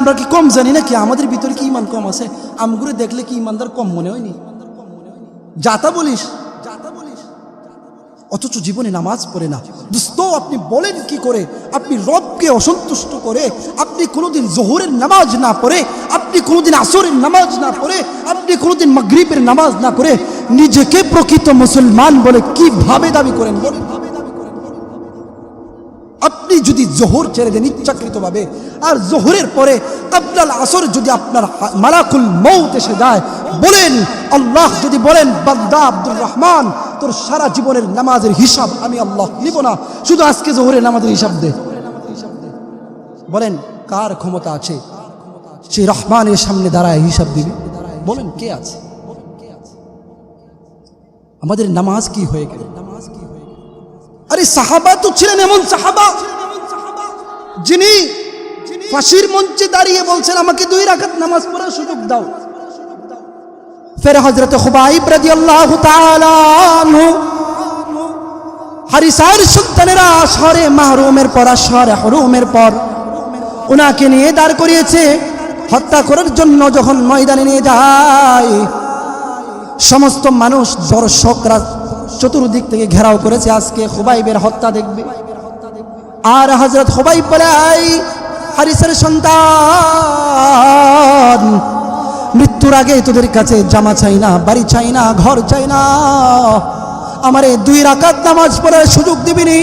আমরা কি কম জানি নাকি? আমাদের ভিতরে কি ইমান কম আছে? আমগুলো দেখলে কি ইমানদার কম মনে হয়নি? যাতা বলিস, অথচ জীবনে নামাজ পড়ে না। দোস্ত, আপনি বলেন কি করে আপনি রবকে অসন্তুষ্ট করে আপনি কোনোদিন জোহরের নামাজ না পড়ে, আপনি কোনোদিন আসরের নামাজ না পড়ে, আপনি কোনোদিন মাগরিবের নামাজ না করে নিজেকে প্রকৃত মুসলমান বলে কিভাবে দাবি করেন? বলেন। আপনি যদি জোহর ছেড়ে দেন ইচ্ছাকৃতভাবে, আর জোহরের পরে আপনার আসর যদি আপনার মালাকুল মউত এসে যায়, বলেন আল্লাহ যদি বলেন বান্দা আব্দুর রহমান তোর সারা জীবনের নামাজের হিসাব আমি আল্লাহ নিব না, শুধু আজকে জোহরের নামাজের হিসাব দে, বলেন কার ক্ষমতা আছে সেই রহমানের সামনে দাঁড়ায় হিসাব দিবে? বলেন কে আছে? আমাদের নামাজ কি হয়ে গেল? আরে সাহাবা তো ছিলেন এমন সাহাবা যিনি ফাঁসির মঞ্চে দাঁড়িয়ে বলছেন আমাকে 2 রাকাত নামাজ পড়ার সুযোগ দাও। ফের হযরত খুবাইব রাদিয়াল্লাহু তাআলা আনহু হারিসার সন্তানেরা শহরে মাহরুমের পর শহরে হরুমের পর ওনাকে নিয়ে দাঁড় করিয়েছে হত্যা করার জন্য। যখন ময়দানে নিয়ে যায়, সমস্ত মানুষ দর্শকরা চতুর্দিক থেকে ঘেরাও করেছে, আজকে খুবাইবের হত্যা দেখবে। আর হযরত খুবাইব বলে, আই হারিসের সন্তান, মৃত্যুর আগে তোদের কাছে জামা চাই না, বাড়ি চাই না, ঘর চাই না, আমারে 2 রাকাত নামাজ পড়ার সুযোগ দিবিনি।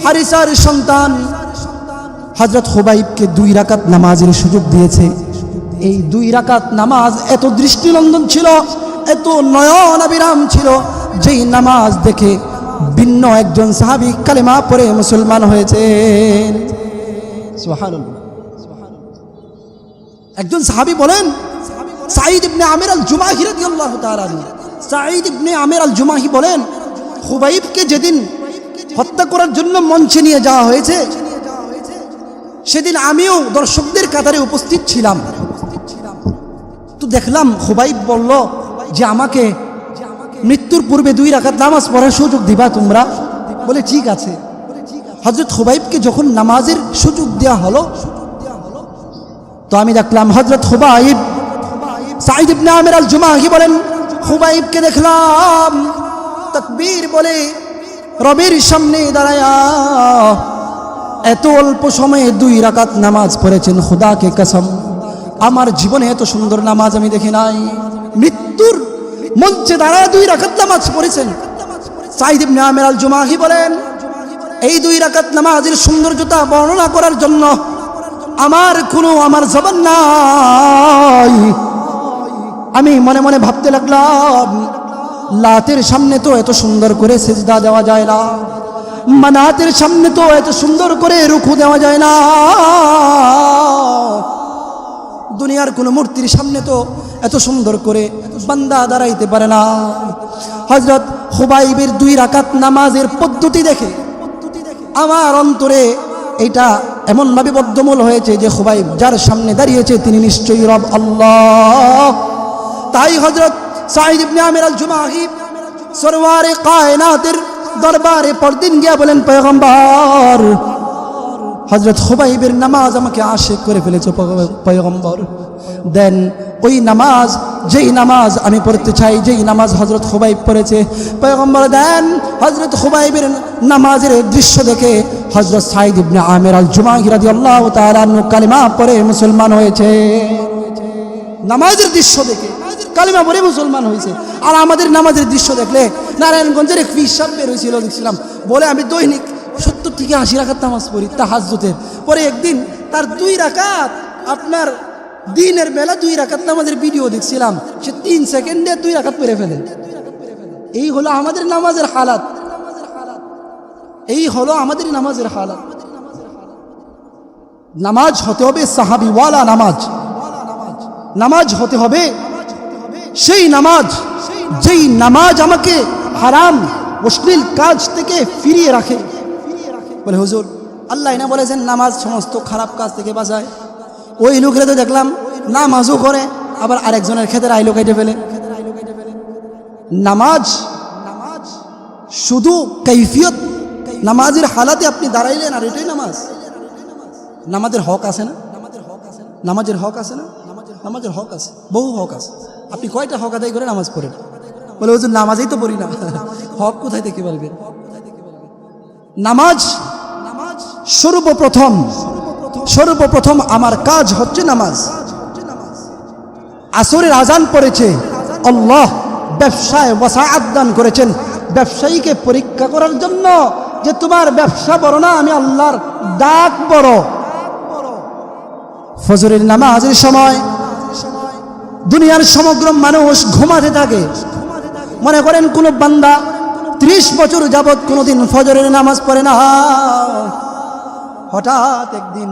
হারিসার সন্তান হযরত খুবাইবকে 2 রাকাত নামাজের সুযোগ দিয়েছে। এই 2 রাকাত নামাজ এত দৃষ্টিনন্দন ছিল, এত নয়নাবিরাম ছিল, যেই নামাজ দেখে ভিন্ন একজন সাহাবী কালেমা পড়ে মুসলমান হয়েছেন। সুবহানাল্লাহ। একজন সাহাবী বলেন, সাঈদ ইবনে আমির আল জুমাহি রাদিয়াল্লাহু তাআলা আনহু, সাঈদ ইবনে আমির আল জুমাহি বলেন, খুবাইবকে যেদিন হত্যা করার জন্য মঞ্চে নিয়ে যাওয়া হয়েছে, সেদিন আমিও দর্শকদের কাতারে উপস্থিত ছিলাম। তো দেখলাম খুবাইব বলল যে আমাকে মৃত্যুর পূর্বে 2 রাকাত নামাজ পড়ার সুযোগ দিবা তোমরা? বলে ঠিক আছে। হযরত খুবাইবকে যখন নামাজের সুযোগ দেওয়া হলো, তো আমি দেখলাম হযরত খুবাইব, সাঈদ ইবনে আমির আল জুমাহি বলেন, খুবাইবকে দেখলাম তাকবীর বলে রবের সামনে দাঁড়ায়া এত অল্প সময়ে 2 রাকাত নামাজ পড়েছেন। খুদাকে কসম, আমার জীবনে এত সুন্দর নামাজ আমি দেখি নাই। মৃত্যুর মঞ্চে দাঁড়ায় 2 রাকাত নামাজ পড়েছেন। সাঈদ ইবনে আমির আল জুমাহি বলেন, এই 2 রাকাত নামাজের সৌন্দর্যতা বর্ণনা করার জন্য আমার জবান নাই। আমি মনে মনে ভাবতে লাগলাম, লাতের সামনে তো এত সুন্দর করে সিজদা দেওয়া যায় না, মানাতের সামনে তো এত সুন্দর করে রুকু দেওয়া যায় না, দুনিয়ার কোন মূর্তির সামনে তো এত সুন্দর করে বান্দা দাঁড়াইতে পারে না। হযরত খুবাইবের 2 রাকাত নামাজের পদ্ধতি দেখে আমার অন্তরে এটা এমনভাবে বদ্ধমূল হয়েছে যে খুবাইব যার সামনে দাঁড়িয়েছে তিনি নিশ্চয়ই রব আল্লাহ। তাই হযরত সাঈদ ইবনে আমির আল জুমাহি সরওয়ারে কায়নাতের দরবারে পরদিন গিয়া বলেন, পয়গম্বর, হযরত খুবাইবের নামাজ আমাকে আশিক করে ফেলেছে পয়গম্বর, দেন ওই নামাজ, যেই নামাজ আমি পড়তে চাই, যেই নামাজ হযরত খুবাইব পড়েছে। পয়গম্বর দেন। হযরত খুবাইবের নামাজের দৃশ্য দেখে হযরত সাঈদ ইবনে আমির আল জুমাহি রাদিয়াল্লাহু তাআলা আনহু কালিমা পড়ে মুসলমান হয়েছে। নামাজের দৃশ্য দেখে কালিমা পড়ে মুসলমান হয়েছে। আর আমাদের নামাজের দৃশ্য দেখলে, নারায়ণগঞ্জের এক পীর সাহেব বের হয়েছিল, দেখছিলাম, বলে আমি দৈনিক 70 থেকে 80 রাকাত নামাজ পড়ি তাহাজ্জুদের। পরে একদিন তার 2 রাকাত, আপনার দিনের বেলা 2 রাকাত নামাজের ভিডিও দেখছিলাম, সে 3 সেকেন্ডে 2 রাকাত পড়ে ফেলে। এই হলো আমাদের নামাজের হালাত, এই হলো আমাদের নামাজের হালাত। নামাজ হতে হবে সাহাবীওয়ালা নামাজ, নামাজ হতে হবে সেই নামাজ যেই নামাজ আমাকে হারাম অশ্লীল কাজ থেকে ফিরিয়ে রাখে। বলে হুজুর, আল্লাহ না বলেছেন নামাজ সমস্ত খারাপ কাজ থেকে বাঁচায়। ওই লোকেরা তো দেখলাম নামাজও করে, আবার আরেকজনের ক্ষেতের আইলো কেটে ফেলে। নামাজ শুধু কৈফিয়ত, নামাজের হালাতে আপনি দাঁড়াইলেন আর এটাই নামাজ। নামাজের হক আছে না? নামাজের হক আছে না? নামাজের হক আছে, বহু হক আছে। আপনি কয়টা হক আদায় করে নামাজ পড়েন? বলে হুজুর নামাজই তো পড়ি না। হক কোথায় থেকে পারবেন? নামাজ সর্বপ্রথম আমার কাজ হচ্ছে নামাজ। আসরের আজান পড়েছে, আল্লাহ ব্যবসায় ওয়াসাআত দান করেছেন ব্যবসায়ীকে পরীক্ষা করার জন্য, যে তোমার ব্যবসা বড় না, আমি আল্লাহর ডাক বড়। ফজরের নামাজের সময় দুনিয়ার সমগ্র মানুষ ঘুমাতে থাকে। মনে করেন কোন বান্দা 30 বছর যাবৎ কোনোদিন ফজরের নামাজ পড়ে না, হঠাৎ একদিন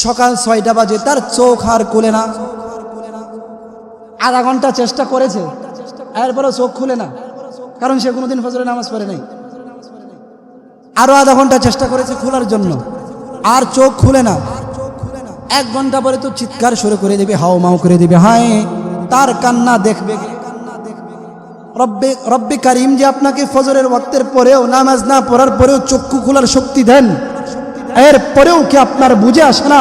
সকাল 6টা বাজে তার চোখ আর খুলে না। আধা ঘন্টা চেষ্টা করেছে, এরপরে চোখ খুলে না, কারণ সে কোনোদিন ফজরের নামাজ পড়ে নাই। আরো আধা ঘন্টা চেষ্টা করেছে খোলার জন্য, আর চোখ খুলে না। 1 ঘন্টা পরে তো চিৎকার শুরু করে দেবে, হাও মাও করে দেবে, হায় তার কান্না দেখবে। রব্বে কারিম যে আপনাকে ফজরের ওয়াক্তের পরেও, নামাজ না পড়ার পরেও চক্ষু খোলার শক্তি দেন, এর পরেও কি আপনার বুঝে আসে না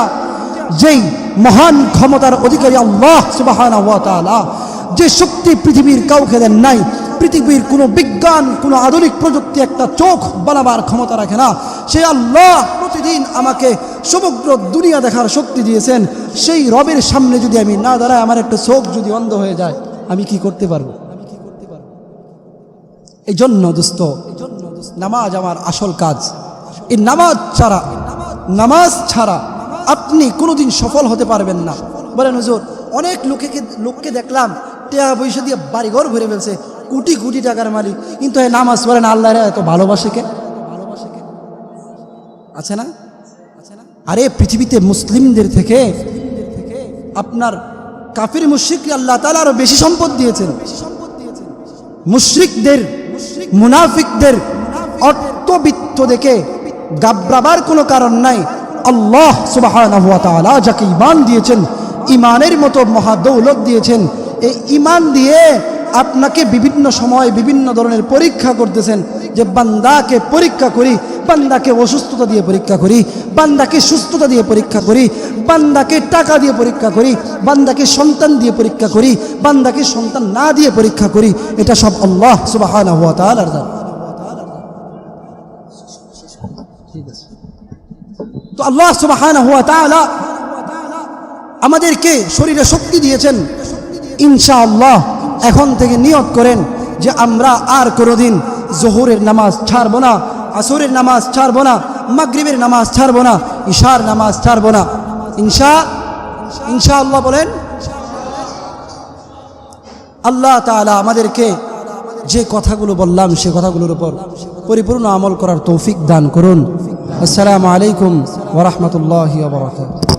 যেই মহান ক্ষমতার অধিকারী আল্লাহ সুবহানাহু ওয়া তাআলা, যে শক্তি পৃথিবীর কাউকে দেন নাই, পৃথিবীর কোনো বিজ্ঞান, কোনো আধুনিক প্রযুক্তি একটা চোখ বানাবার ক্ষমতা রাখে না, সেই আল্লাহ প্রতিদিন আমাকে সমগ্র দুনিয়া দেখার শক্তি দিয়েছেন। সেই রবের সামনে যদি আমি না দাঁড়াই, আমার একটা চোখ যদি অন্ধ হয়ে যায়, আমি কি করতে পারবো? এই জন্য দোস্ত, নামাজ আমার আসল কাজ। এই নামাজ ছাড়া আপনি কোনোদিন সফল হতে পারবেন না। বলেন হুজুর, অনেক লোককে দেখলাম টাকা পয়সা দিয়ে বাড়িঘর ভরে ফেলছে, কোটি কোটি টাকার মালিক, কিন্তু এই নামাজ পড়েন, আল্লাহরে এত ভালোবাসে কে? আছে না? আরে পৃথিবীতে মুসলিমদের থেকে আপনার কাফির মুশরিককে আল্লাহ তাআলা আরো বেশি সম্পদ দিয়েছেন। মুশরিকদের, মুনাফিকদের অর্থবিত্ত দেখে গাবড়াবার কোনো কারণ নাই। আল্লাহ সুবহানাহু ওয়া তাআলা যাকে ঈমান দিয়েছেন, ঈমানের মতো মহাদৌলত দিয়েছেন, এই ঈমান দিয়ে আপনাকে বিভিন্ন সময় বিভিন্ন ধরনের পরীক্ষা করতেছেন, যে বান্দাকে পরীক্ষা করি, বান্দাকে অসুস্থতা দিয়ে পরীক্ষা করি, বান্দাকে সুস্থতা দিয়ে পরীক্ষা করি, বান্দাকে টাকা দিয়ে পরীক্ষা করি, বান্দাকে সন্তান দিয়ে পরীক্ষা করি, বান্দাকে সন্তান না দিয়ে পরীক্ষা করি। এটা সব আল্লাহ সুবহানাহু ওয়া তাআলার দান। তো আল্লাহ সুবহানাহু ওয়া তাআলা আমাদেরকে শরীরে শক্তি দিয়েছেন। ইনশাআল্লাহ এখন থেকে নিয়ত করেন যে আমরা আর কোনোদিন জোহরের নামাজ ছাড়বো না, আসরের নামাজ ছাড়বো না, মাগরিবের নামাজ ছাড়বো না, ইশার নামাজ ছাড়বো না। ইনশাআল্লাহ বলেন। আল্লাহ তাআলা আমাদেরকে যে কথাগুলো বললাম সে কথাগুলোর উপর পরিপূর্ণ আমল করার তৌফিক দান করুন। আসসালামু আলাইকুম ওয়া রাহমাতুল্লাহি ওয়া বারাকাতুহু।